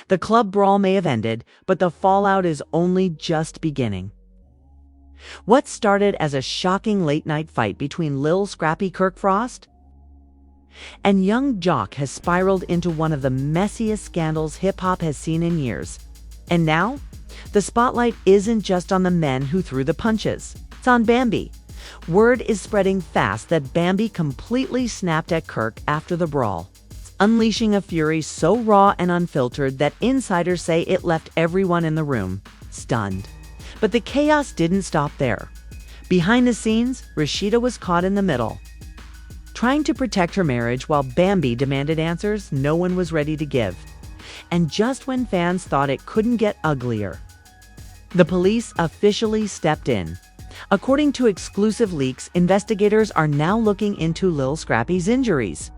The club brawl may have ended, but the fallout is only just beginning. What started as a shocking late-night fight between Lil Scrappy Kirk Frost and young Jock has spiraled into one of the messiest scandals hip-hop has seen in years. And now, the spotlight isn't just on the men who threw the punches. It's on Bambi. Word is spreading fast that Bambi completely snapped at Kirk after the brawl, unleashing a fury so raw and unfiltered that insiders say it left everyone in the room stunned. But the chaos didn't stop there. Behind the scenes, Rashida was caught in the middle, trying to protect her marriage while Bambi demanded answers no one was ready to give. And just when fans thought it couldn't get uglier, the police officially stepped in. According to exclusive leaks, investigators are now looking into Lil Scrappy's injuries,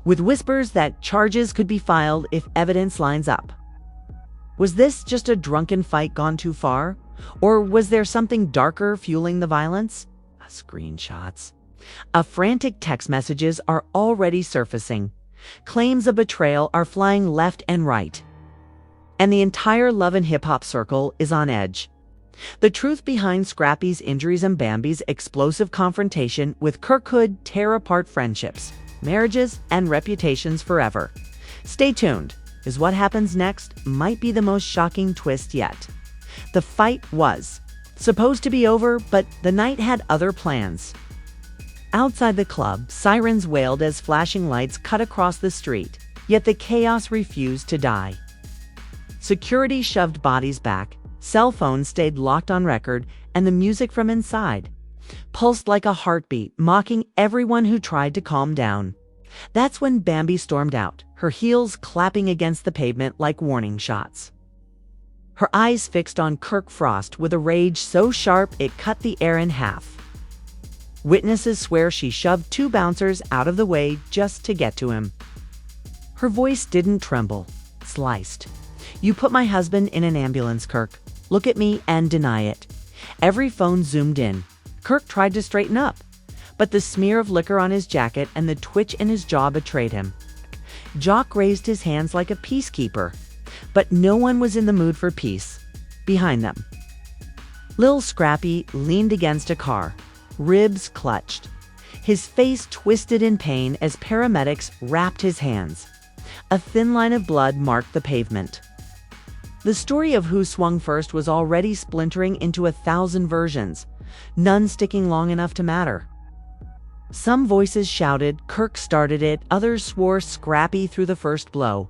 with whispers that charges could be filed if evidence lines up. Was this just a drunken fight gone too far? Or was there something darker fueling the violence? Screenshots of frantic text messages are already surfacing. Claims of betrayal are flying left and right. And the entire love and hip-hop circle is on edge. The truth behind Scrappy's injuries and Bambi's explosive confrontation with Kirk could tear apart friendships, marriages, and reputations forever. Stay tuned, as what happens next might be the most shocking twist yet. The fight was supposed to be over, but the night had other plans. Outside the club, sirens wailed as flashing lights cut across the street, yet the chaos refused to die. Security shoved bodies back, cell phones stayed locked on record, and the music from inside pulsed like a heartbeat, mocking everyone who tried to calm down. That's when Bambi stormed out, her heels clapping against the pavement like warning shots. Her eyes fixed on Kirk Frost with a rage so sharp it cut the air in half. Witnesses swear she shoved 2 bouncers out of the way just to get to him. Her voice didn't tremble, sliced. "You put my husband in an ambulance, Kirk. Look at me and deny it." Every phone zoomed in. Kirk tried to straighten up, but the smear of liquor on his jacket and the twitch in his jaw betrayed him. Jock raised his hands like a peacekeeper, but no one was in the mood for peace. Behind them, Lil Scrappy leaned against a car, ribs clutched, his face twisted in pain as paramedics wrapped his hands. A thin line of blood marked the pavement. The story of who swung first was already splintering into 1,000 versions, none sticking long enough to matter. Some voices shouted, "Kirk started it," others swore Scrappy threw the first blow.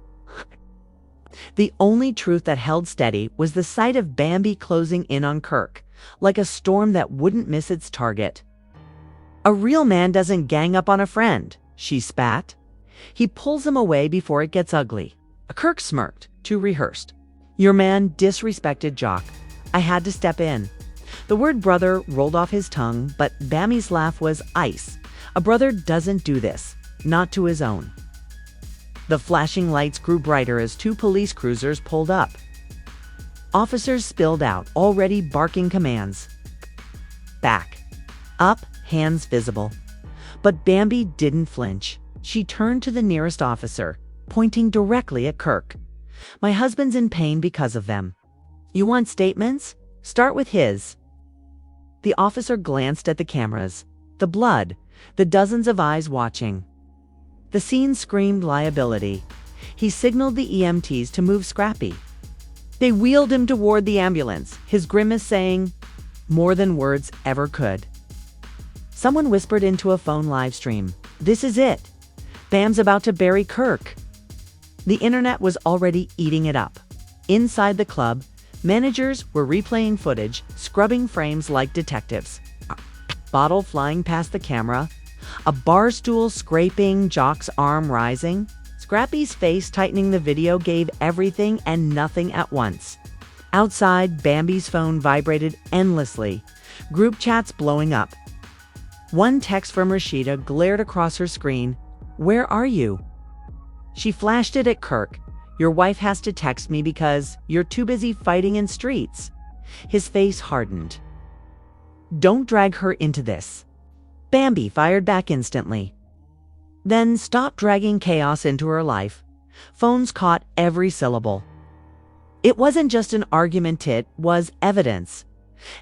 The only truth that held steady was the sight of Bambi closing in on Kirk, like a storm that wouldn't miss its target. "A real man doesn't gang up on a friend," she spat. "He pulls him away before it gets ugly." Kirk smirked, too rehearsed. "Your man disrespected Jock. I had to step in." The word brother rolled off his tongue, but Bambi's laugh was ice. A brother doesn't do this, not to his own. The flashing lights grew brighter as 2 police cruisers pulled up. Officers spilled out, already barking commands. Back. Up, hands visible. But Bambi didn't flinch. She turned to the nearest officer, pointing directly at Kirk. "My husband's in pain because of them. You want statements? Start with his." The officer glanced at the cameras, the blood, the dozens of eyes watching. The scene screamed liability. He signaled the EMTs to move Scrappy. They wheeled him toward the ambulance, his grimace saying more than words ever could. Someone whispered into a phone live stream, "This is it. Bam's about to bury Kirk." The internet was already eating it up. Inside the club, managers were replaying footage, scrubbing frames like detectives. A bottle flying past the camera, a bar stool scraping, Jock's arm rising. Scrappy's face tightening. The video gave everything and nothing at once. Outside, Bambi's phone vibrated endlessly, group chats blowing up. One text from Rashida glared across her screen. "Where are you?" She flashed it at Kirk. "Your wife has to text me because you're too busy fighting in streets." His face hardened. "Don't drag her into this." Bambi fired back instantly. "Then stop dragging chaos into her life. Phones caught every syllable. It wasn't just an argument, it was evidence.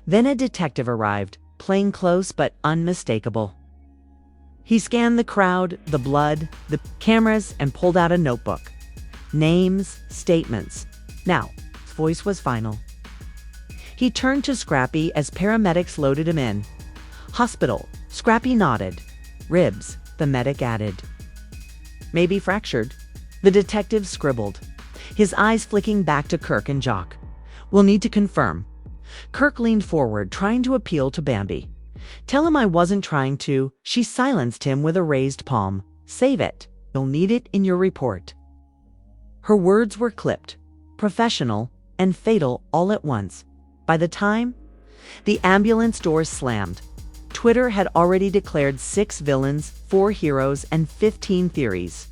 Then a detective arrived, plainclothes but unmistakable. He scanned the crowd, the blood, the cameras, and pulled out a notebook. Names, statements. Now, his voice was final. He turned to Scrappy as paramedics loaded him in. Hospital. Scrappy nodded. Ribs, the medic added. Maybe fractured. The detective scribbled, his eyes flicking back to Kirk and Jock. We'll need to confirm. Kirk leaned forward, trying to appeal to Bambi. Tell him I wasn't trying to. She silenced him with a raised palm. Save it. You'll need it in your report. Her words were clipped, professional, and fatal all at once. By the time the ambulance doors slammed, Twitter had already declared 6 villains, 4 heroes, and 15 theories.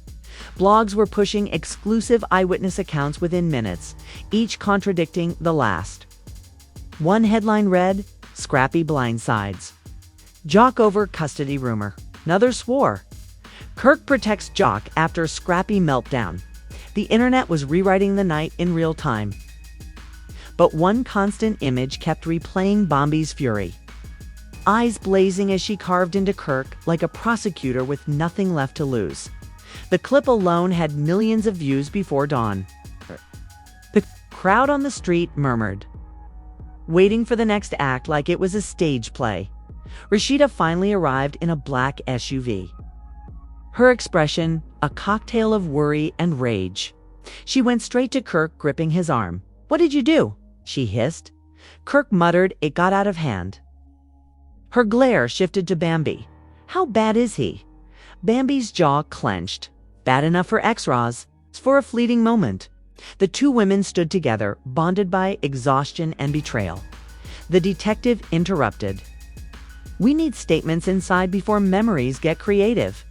Blogs were pushing exclusive eyewitness accounts within minutes, each contradicting the last. One headline read, Scrappy blindsides. Jock over custody rumor. Another swore. Kirk protects Jock after Scrappy meltdown. The internet was rewriting the night in real time. But one constant image kept replaying Bambi's fury. Eyes blazing as she carved into Kirk like a prosecutor with nothing left to lose. The clip alone had millions of views before dawn. The crowd on the street murmured, waiting for the next act like it was a stage play. Rashida finally arrived in a black SUV. Her expression, a cocktail of worry and rage. She went straight to Kirk, gripping his arm. What did you do? She hissed. Kirk muttered it got out of hand. Her glare shifted to Bambi. How bad is he? Bambi's jaw clenched. Bad enough for X-Raws. For a fleeting moment. The two women stood together, bonded by exhaustion and betrayal. The detective interrupted. We need statements inside before memories get creative.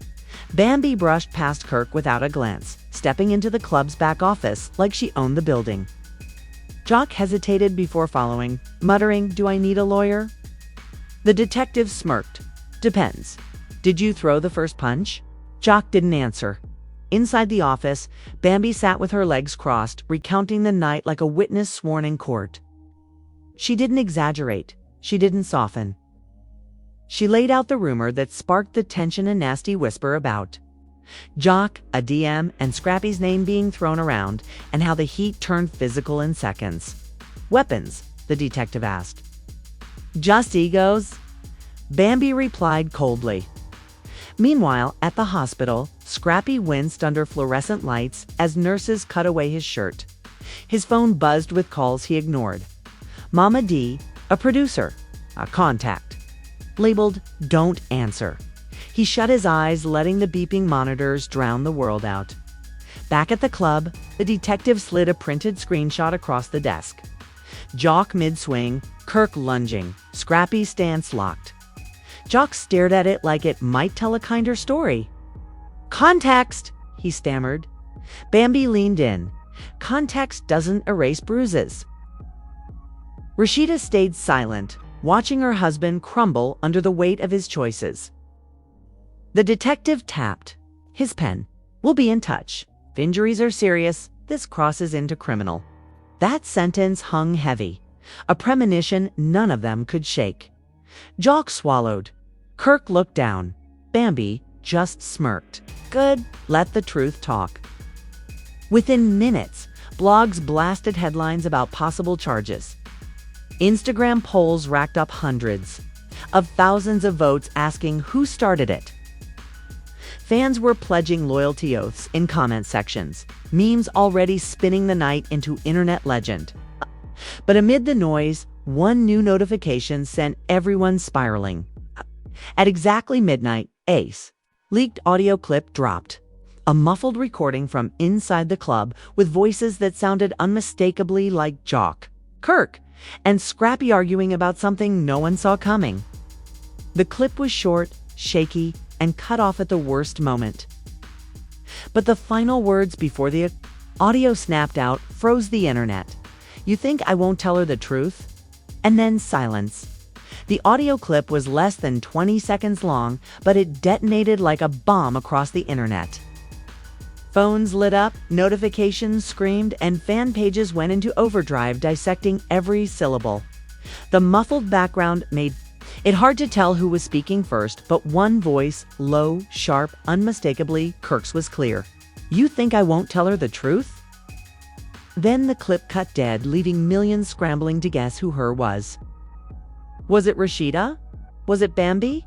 Bambi brushed past Kirk without a glance, stepping into the club's back office like she owned the building. Jock hesitated before following, muttering, Do I need a lawyer? The detective smirked. Depends. Did you throw the first punch? Jock didn't answer. Inside the office, Bambi sat with her legs crossed, recounting the night like a witness sworn in court. She didn't exaggerate. She didn't soften. She laid out the rumor that sparked the tension and nasty whisper about Jock, a DM, and Scrappy's name being thrown around, and how the heat turned physical in seconds. Weapons? The detective asked. Just egos? Bambi replied coldly. Meanwhile, at the hospital, Scrappy winced under fluorescent lights as nurses cut away his shirt. His phone buzzed with calls he ignored. Mama D, a producer, a contact. Labeled, Don't Answer. He shut his eyes, letting the beeping monitors drown the world out. Back at the club, the detective slid a printed screenshot across the desk. Jock mid-swing, Kirk lunging, Scrappy's stance locked. Jock stared at it like it might tell a kinder story. Context, he stammered. Bambi leaned in. Context doesn't erase bruises. Rashida stayed silent, watching her husband crumble under the weight of his choices. The detective tapped his pen. We'll be in touch. If injuries are serious, this crosses into criminal. That sentence hung heavy, a premonition none of them could shake. Jock swallowed. Kirk looked down. Bambi just smirked. Good, let the truth talk. Within minutes, blogs blasted headlines about possible charges. Instagram polls racked up hundreds of thousands of votes asking who started it. Fans were pledging loyalty oaths in comment sections, memes already spinning the night into internet legend. But amid the noise, one new notification sent everyone spiraling. At exactly midnight, Ace leaked audio clip dropped. A muffled recording from inside the club with voices that sounded unmistakably like Jock, Kirk, and Scrappy arguing about something no one saw coming. The clip was short, shaky, and cut off at the worst moment. But the final words before the audio snapped out froze the internet. You think I won't tell her the truth? And then silence. The audio clip was less than 20 seconds long, but it detonated like a bomb across the internet. Phones lit up, notifications screamed, and fan pages went into overdrive dissecting every syllable. The muffled background made it hard to tell who was speaking first, but one voice, low, sharp, unmistakably, Kirk's was clear. "You think I won't tell her the truth?" Then the clip cut dead, leaving millions scrambling to guess who her was. Was it Rashida? Was it Bambi?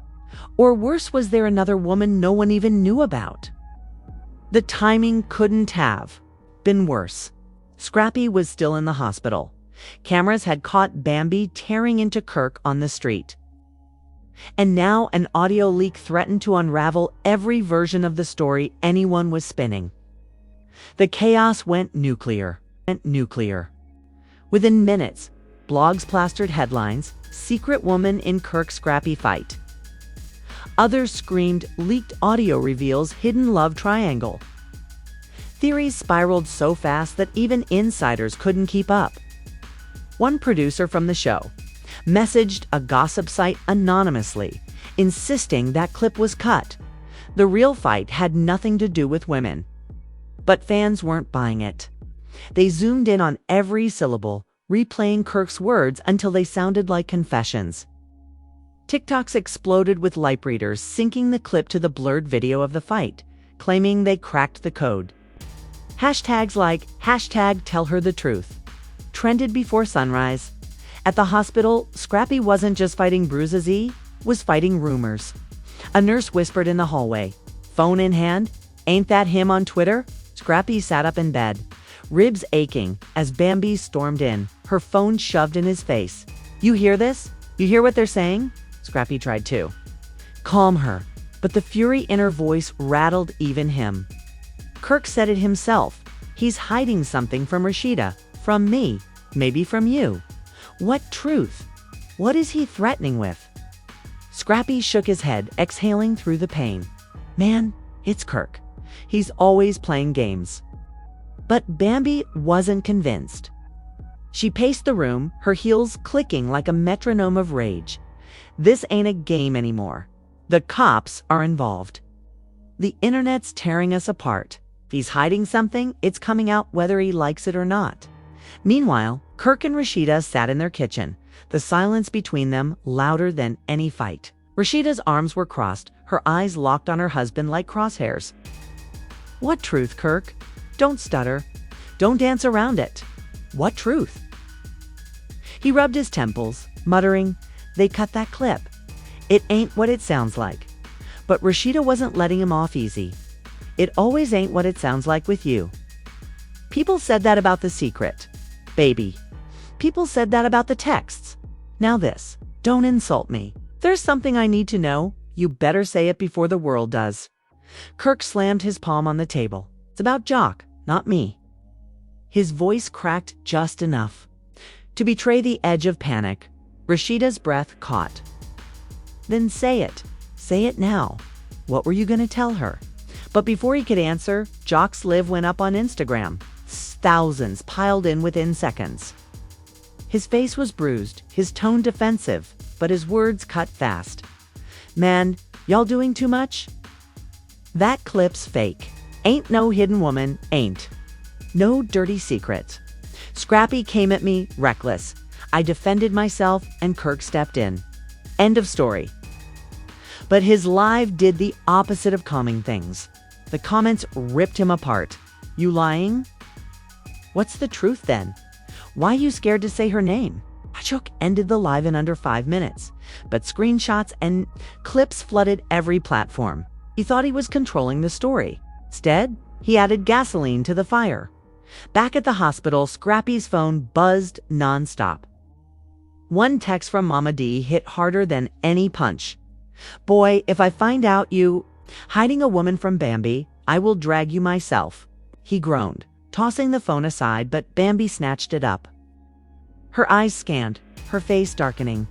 Or worse, was there another woman no one even knew about? The timing couldn't have been worse. Scrappy was still in the hospital. Cameras had caught Bambi tearing into Kirk on the street. And now an audio leak threatened to unravel every version of the story anyone was spinning. The chaos went nuclear. Within minutes, blogs plastered headlines, "Secret woman in Kirk Scrappy fight." Others screamed, "Leaked audio reveals hidden love triangle." Theories spiraled so fast that even insiders couldn't keep up. One producer from the show messaged a gossip site anonymously, insisting that clip was cut. The real fight had nothing to do with women. But fans weren't buying it. They zoomed in on every syllable, replaying Kirk's words until they sounded like confessions. TikToks exploded with lip readers syncing the clip to the blurred video of the fight, claiming they cracked the code. Hashtags like #TellHerTheTruth trended before sunrise. At the hospital, Scrappy wasn't just fighting bruises, he was fighting rumors. A nurse whispered in the hallway, phone in hand, "Ain't that him on Twitter?" Scrappy sat up in bed, ribs aching, as Bambi stormed in, her phone shoved in his face. "You hear this? You hear what they're saying?" Scrappy tried to calm her, but the fury in her voice rattled even him. "Kirk said it himself. He's hiding something from Rashida, from me, maybe from you. What truth? What is he threatening with?" Scrappy shook his head, exhaling through the pain. "Man, it's Kirk. He's always playing games." But Bambi wasn't convinced. She paced the room, her heels clicking like a metronome of rage. "This ain't a game anymore. The cops are involved. The internet's tearing us apart. If he's hiding something, it's coming out whether he likes it or not." Meanwhile, Kirk and Rashida sat in their kitchen, the silence between them louder than any fight. Rashida's arms were crossed, her eyes locked on her husband like crosshairs. "What truth, Kirk? Don't stutter. Don't dance around it. What truth?" He rubbed his temples, muttering, "They cut that clip. It ain't what it sounds like." But Rashida wasn't letting him off easy. "It always ain't what it sounds like with you. People said that about The Secret, baby. People said that about the texts. Now this. Don't insult me. There's something I need to know. You better say it before the world does." Kirk slammed his palm on the table. "It's about Jock, not me." His voice cracked just enough to betray the edge of panic. Rashida's breath caught. "Then say it. Say it now. What were you going to tell her?" But before he could answer, Jock's live went up on Instagram. Thousands piled in within seconds. His face was bruised, his tone defensive, but his words cut fast. "Man, y'all doing too much? That clip's fake. Ain't no hidden woman, ain't. No dirty secret. Scrappy came at me, reckless. I defended myself, and Kirk stepped in. End of story." But his live did the opposite of calming things. The comments ripped him apart. "You lying? What's the truth then? Why you scared to say her name?" Jock ended the live in under 5 minutes, but screenshots and clips flooded every platform. He thought he was controlling the story. Instead, he added gasoline to the fire. Back at the hospital, Scrappy's phone buzzed nonstop. One text from Mama D hit harder than any punch. "Boy, if I find out you hiding a woman from Bambi, I will drag you myself," he groaned, tossing the phone aside, but Bambi snatched it up. Her eyes scanned, her face darkening.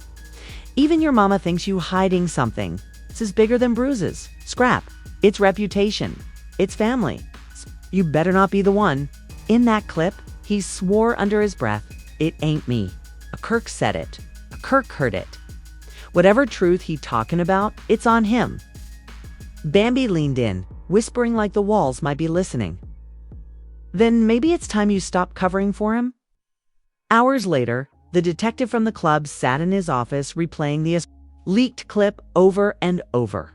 "Even your mama thinks you hiding something. This is bigger than bruises. Scrap. It's reputation. It's family. You better not be the one." In that clip, he swore under his breath, "It ain't me. A Kirk said it. A Kirk heard it. Whatever truth he talking about, it's on him." Bambi leaned in, whispering like the walls might be listening. Then maybe it's time you stop covering for him? Hours later, the detective from the club sat in his office replaying the leaked clip over and over.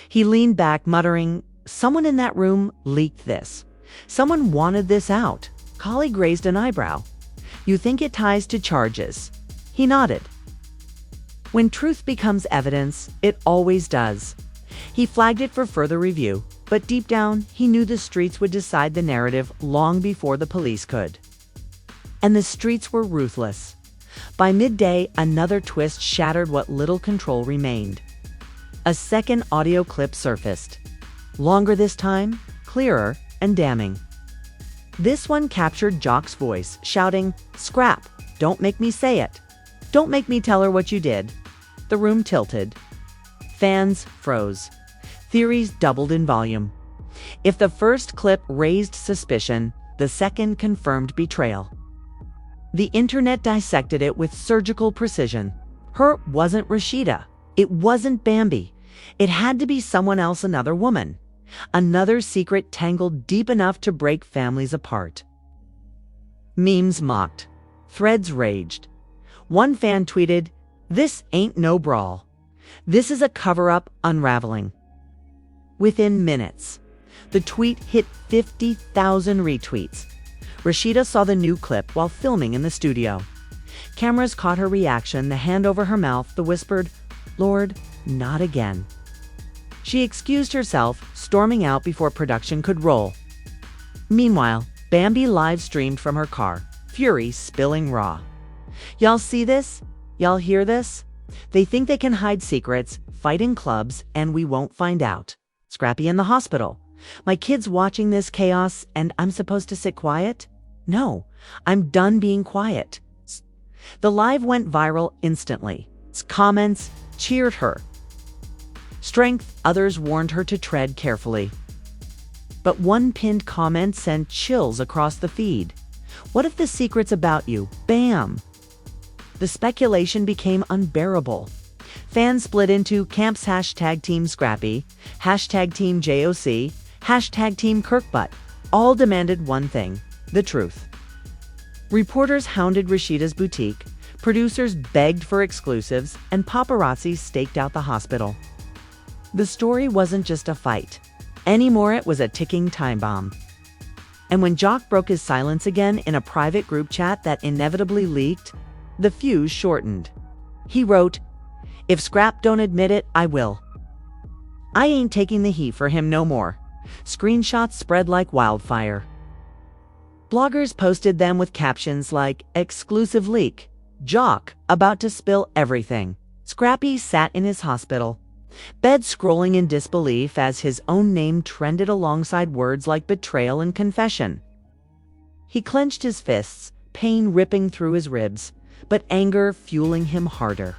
He leaned back, muttering, "Someone in that room leaked this. Someone wanted this out." Colleague raised an eyebrow. "You think it ties to charges?" He nodded. When truth becomes evidence, it always does. He flagged it for further review, but deep down, he knew the streets would decide the narrative long before the police could. And the streets were ruthless. By midday, another twist shattered what little control remained. A second audio clip surfaced. Longer this time, clearer, and damning. This one captured Jock's voice, shouting, "Scrap, don't make me say it. Don't make me tell her what you did." The room tilted. Fans froze. Theories doubled in volume. If the first clip raised suspicion, the second confirmed betrayal. The internet dissected it with surgical precision. Her wasn't Rashida. It wasn't Bambi. It had to be someone else, another woman. Another secret tangled deep enough to break families apart. Memes mocked. Threads raged. One fan tweeted, "This ain't no Brawl. This is a cover-up unraveling." Within minutes, the tweet hit 50,000 retweets. Rashida saw the new clip while filming in the studio. Cameras caught her reaction, the hand over her mouth, the whispered, "Lord, not again." She excused herself, storming out before production could roll. Meanwhile, Bambi live-streamed from her car, fury spilling raw. "Y'all see this? Y'all hear this? They think they can hide secrets, fight in clubs, and we won't find out. Scrappy in the hospital. My kid's watching this chaos, and I'm supposed to sit quiet? No, I'm done being quiet." The live went viral instantly. Comments cheered her. Strength, others warned her to tread carefully. But one pinned comment sent chills across the feed. "What if the secret's about you? Bam!" The speculation became unbearable. Fans split into camps #Team Scrappy, #Team JOC, #Team Kirk. All demanded one thing, the truth. Reporters hounded Rashida's boutique, producers begged for exclusives, and paparazzi staked out the hospital. The story wasn't just a fight. Anymore, it was a ticking time bomb. And when Jock broke his silence again in a private group chat that inevitably leaked, the fuse shortened. He wrote, "If Scrap don't admit it, I will. I ain't taking the heat for him no more." Screenshots spread like wildfire. Bloggers posted them with captions like, "Exclusive leak. Jock about to spill everything." Scrappy sat in his hospital bed scrolling in disbelief as his own name trended alongside words like betrayal and confession. He clenched his fists, pain ripping through his ribs, but anger fueling him harder.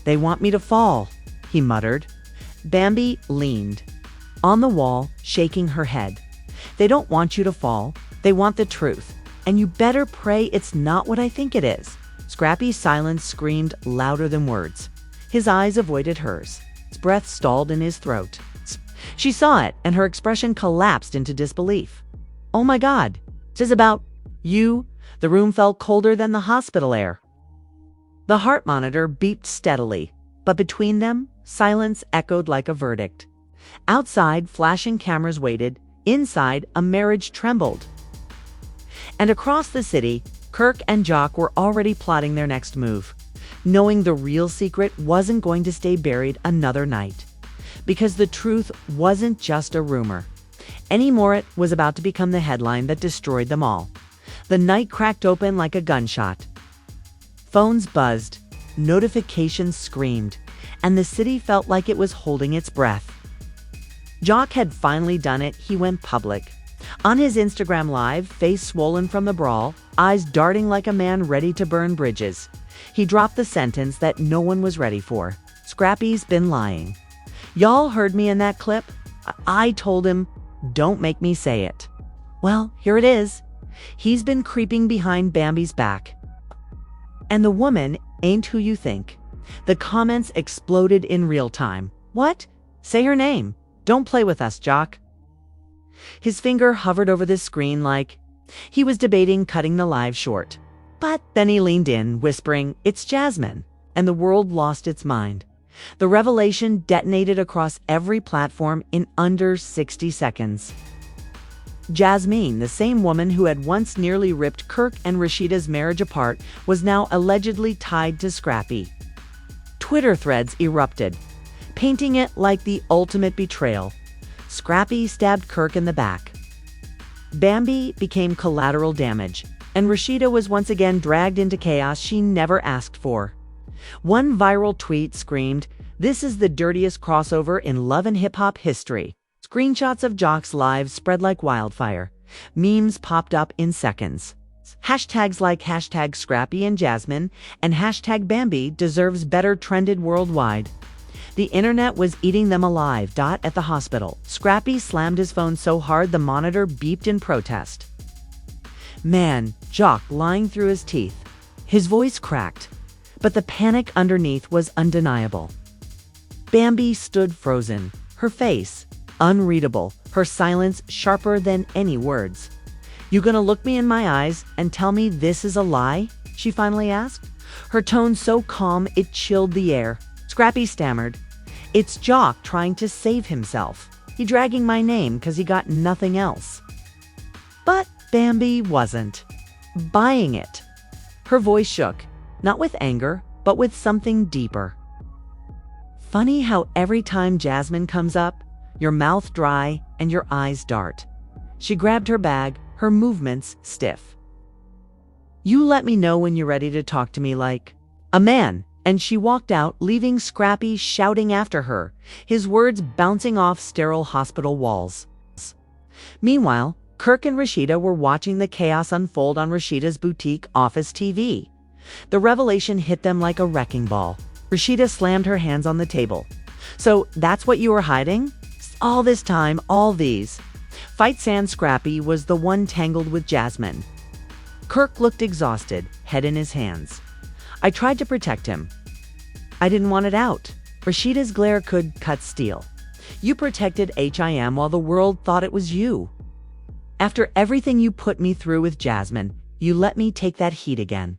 "They want me to fall," he muttered. Bambi leaned on the wall, shaking her head. "They don't want you to fall. They want the truth. And you better pray it's not what I think it is." Scrappy's silence screamed louder than words. His eyes avoided hers. His breath stalled in his throat. She saw it, and her expression collapsed into disbelief. "Oh my God, this is about you?" The room felt colder than the hospital air. The heart monitor beeped steadily, but between them, silence echoed like a verdict. Outside, flashing cameras waited. Inside, a marriage trembled. And across the city, Kirk and Jock were already plotting their next move, knowing the real secret wasn't going to stay buried another night. Because the truth wasn't just a rumor. Anymore, it was about to become the headline that destroyed them all. The night cracked open like a gunshot. Phones buzzed, notifications screamed, and the city felt like it was holding its breath. Jock had finally done it. He went public. On his Instagram Live, face swollen from the brawl, eyes darting like a man ready to burn bridges, he dropped the sentence that no one was ready for. "Scrappy's been lying. Y'all heard me in that clip? I told him, don't make me say it. Well, here it is. He's been creeping behind Bambi's back. And the woman ain't who you think." The comments exploded in real time. "What? Say her name. Don't play with us, Jock." His finger hovered over the screen like he was debating cutting the live short. But then he leaned in, whispering, "It's Jasmine," and the world lost its mind. The revelation detonated across every platform in under 60 seconds. Jasmine, the same woman who had once nearly ripped Kirk and Rashida's marriage apart, was now allegedly tied to Scrappy. Twitter threads erupted, painting it like the ultimate betrayal. Scrappy stabbed Kirk in the back. Bambi became collateral damage, and Rashida was once again dragged into chaos she never asked for. One viral tweet screamed, "This is the dirtiest crossover in love and hip-hop history." Screenshots of Jock's lives spread like wildfire. Memes popped up in seconds. Hashtags like hashtag Scrappy and Jasmine and hashtag Bambi deserves better trended worldwide. The internet was eating them alive. At the hospital, Scrappy slammed his phone so hard the monitor beeped in protest. "Man," Jock lying through his teeth. His voice cracked, but the panic underneath was undeniable. Bambi stood frozen, her face unreadable, her silence sharper than any words. "You gonna look me in my eyes and tell me this is a lie?" she finally asked, her tone so calm it chilled the air. Scrappy stammered, "It's Jock trying to save himself. He dragging my name 'cause he got nothing else." But Bambi wasn't buying it. Her voice shook, not with anger, but with something deeper. "Funny how every time Jasmine comes up, your mouth dry and your eyes dart." She grabbed her bag, her movements stiff. "You let me know when you're ready to talk to me like a man," and she walked out, leaving Scrappy shouting after her, his words bouncing off sterile hospital walls. Meanwhile, Kirk and Rashida were watching the chaos unfold on Rashida's boutique office TV. The revelation hit them like a wrecking ball. Rashida slammed her hands on the table. "So that's what you were hiding? All this time, all these." Fight Sans Scrappy was the one tangled with Jasmine. Kirk looked exhausted, head in his hands. "I tried to protect him. I didn't want it out." Rashida's glare could cut steel. "You protected him while the world thought it was you. After everything you put me through with Jasmine, you let me take that heat again."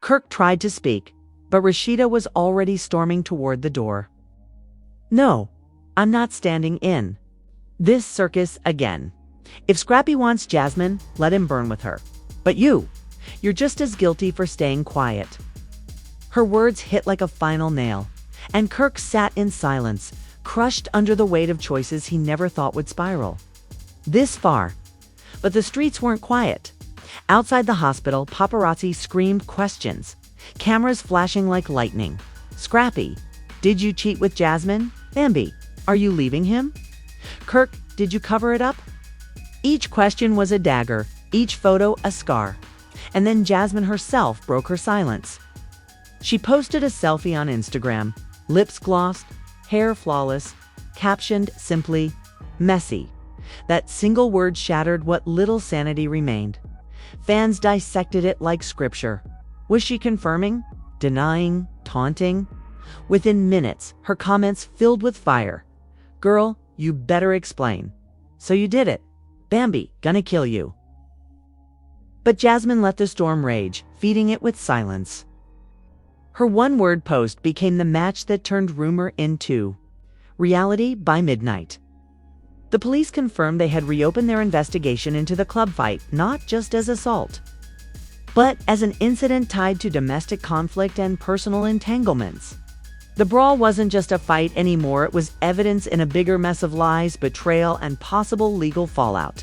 Kirk tried to speak, but Rashida was already storming toward the door. "No, I'm not standing in this circus again. If Scrappy wants Jasmine, let him burn with her. But you're just as guilty for staying quiet." Her words hit like a final nail, and Kirk sat in silence, crushed under the weight of choices he never thought would spiral this far. But the streets weren't quiet. Outside the hospital, paparazzi screamed questions, cameras flashing like lightning. "Scrappy, did you cheat with Jasmine? Bambi, are you leaving him? Kirk, did you cover it up?" Each question was a dagger, each photo a scar. And then Jasmine herself broke her silence. She posted a selfie on Instagram, lips glossed, hair flawless, captioned simply, "Messy." That single word shattered what little sanity remained. Fans dissected it like scripture. Was she confirming, denying, taunting? Within minutes, her comments filled with fire. "Girl, you better explain. So you did it. Bambi, gonna kill you." But Jasmine let the storm rage, feeding it with silence. Her one-word post became the match that turned rumor into reality by midnight. The police confirmed they had reopened their investigation into the club fight, not just as assault, but as an incident tied to domestic conflict and personal entanglements. The brawl wasn't just a fight anymore, it was evidence in a bigger mess of lies, betrayal, and possible legal fallout.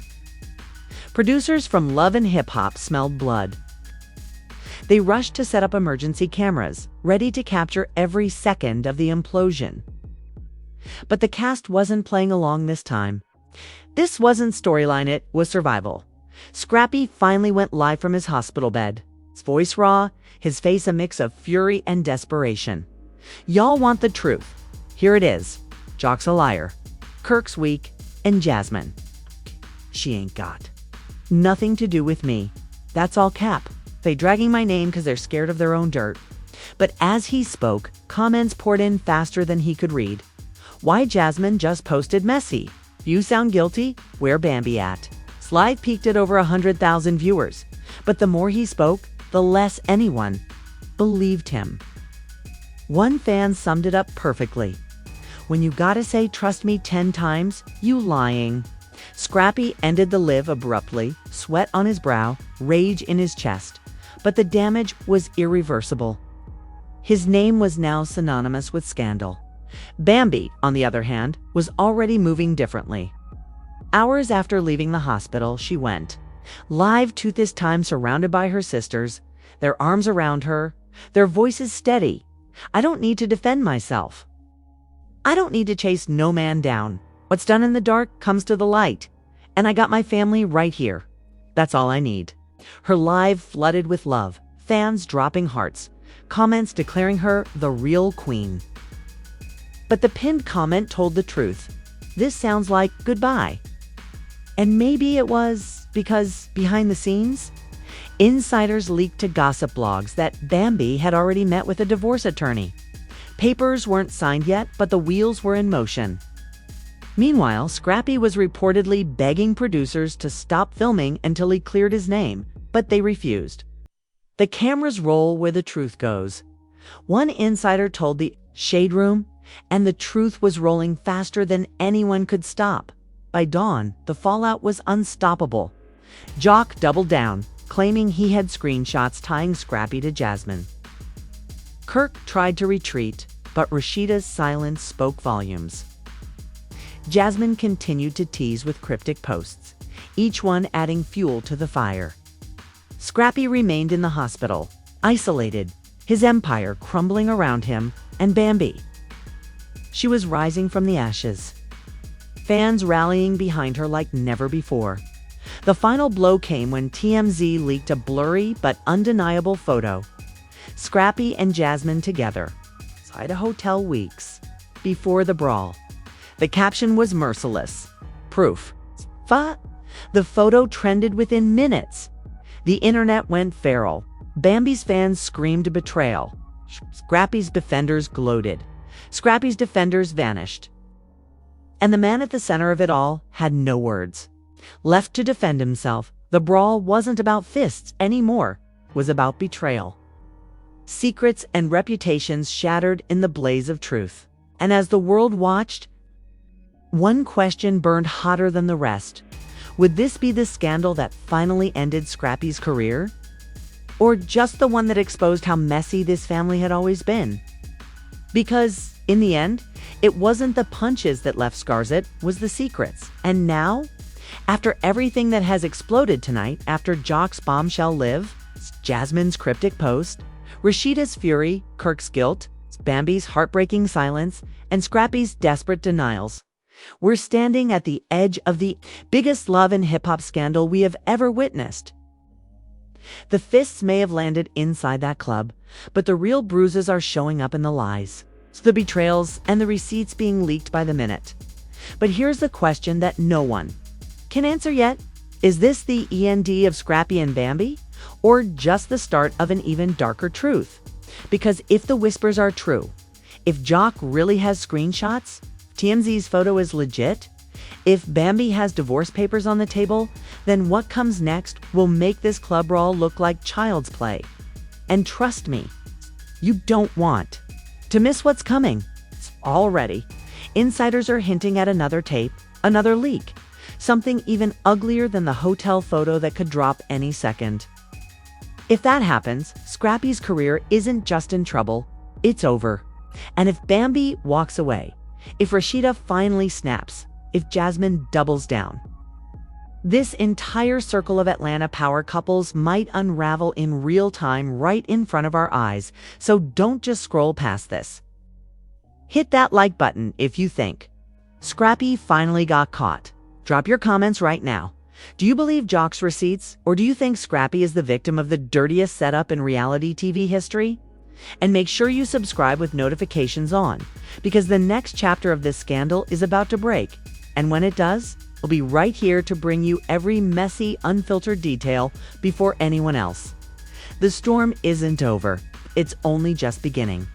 Producers from Love and Hip Hop smelled blood. They rushed to set up emergency cameras, ready to capture every second of the implosion. But the cast wasn't playing along this time. This wasn't storyline, it was survival. Scrappy finally went live from his hospital bed, his voice raw, his face a mix of fury and desperation. "Y'all want the truth. Here it is. Jock's a liar. Kirk's weak, and Jasmine, she ain't got nothing to do with me. That's all cap. They dragging my name because they're scared of their own dirt." But as he spoke, comments poured in faster than he could read. "Why Jasmine just posted messy. You sound guilty? Where Bambi at? Live peaked at over 100,000 viewers, but the more he spoke, the less anyone believed him. One fan summed it up perfectly. When you gotta say trust me 10 times, you lying. Scrappy ended the live abruptly, sweat on his brow, rage in his chest, but the damage was irreversible. His name was now synonymous with scandal. Bambi, on the other hand, was already moving differently. Hours after leaving the hospital, she went, live to this time surrounded by her sisters, their arms around her, their voices steady. I don't need to defend myself. I don't need to chase no man down. What's done in the dark comes to the light. And I got my family right here. That's all I need. Her live flooded with love, fans dropping hearts, comments declaring her the real queen. But the pinned comment told the truth. This sounds like goodbye. And maybe it was because behind the scenes, insiders leaked to gossip blogs that Bambi had already met with a divorce attorney. Papers weren't signed yet, but the wheels were in motion. Meanwhile, Scrappy was reportedly begging producers to stop filming until he cleared his name, but they refused. The cameras roll where the truth goes. One insider told the Shade Room, and the truth was rolling faster than anyone could stop. By dawn, the fallout was unstoppable. Jock doubled down, claiming he had screenshots tying Scrappy to Jasmine. Kirk tried to retreat, but Rashida's silence spoke volumes. Jasmine continued to tease with cryptic posts, each one adding fuel to the fire. Scrappy remained in the hospital, isolated, his empire crumbling around him, and Bambi. She was rising from the ashes. Fans rallying behind her like never before. The final blow came when TMZ leaked a blurry but undeniable photo. Scrappy and Jasmine together, inside a hotel weeks before the Brawl. The caption was merciless. Proof. The photo trended within minutes. The internet went feral. Bambi's fans screamed betrayal. Scrappy's defenders gloated. Scrappy's defenders vanished. And the man at the center of it all had no words. Left to defend himself, the Brawl wasn't about fists anymore. It was about betrayal. Secrets and reputations shattered in the blaze of truth. And as the world watched, one question burned hotter than the rest. Would this be the scandal that finally ended Scrappy's career? Or just the one that exposed how messy this family had always been? Because, in the end, it wasn't the punches that left scars, it was the secrets. And now, after everything that has exploded tonight, after Jock's bombshell live, Jasmine's cryptic post, Rashida's fury, Kirk's guilt, Bambi's heartbreaking silence, and Scrappy's desperate denials, we're standing at the edge of the biggest love and hip-hop scandal we have ever witnessed. The fists may have landed inside that club, but the real bruises are showing up in the lies, the betrayals, and the receipts being leaked by the minute. But here's the question that no one can answer yet. Is this the end of Scrappy and Bambi, or just the start of an even darker truth? Because if the whispers are true, if Jock really has screenshots, TMZ's photo is legit, if Bambi has divorce papers on the table, then what comes next will make this club brawl look like child's play. And trust me, you don't want to miss what's coming. Already, insiders are hinting at another tape, another leak, something even uglier than the hotel photo that could drop any second. If that happens, Scrappy's career isn't just in trouble, it's over. And if Bambi walks away, if Rashida finally snaps, if Jasmine doubles down, this entire circle of Atlanta power couples might unravel in real time right in front of our eyes, so don't just scroll past this. Hit that like button if you think Scrappy finally got caught. Drop your comments right now. Do you believe Jock's receipts, or do you think Scrappy is the victim of the dirtiest setup in reality TV history? And make sure you subscribe with notifications on, because the next chapter of this scandal is about to break. And when it does, we'll be right here to bring you every messy, unfiltered detail before anyone else. The storm isn't over. It's only just beginning.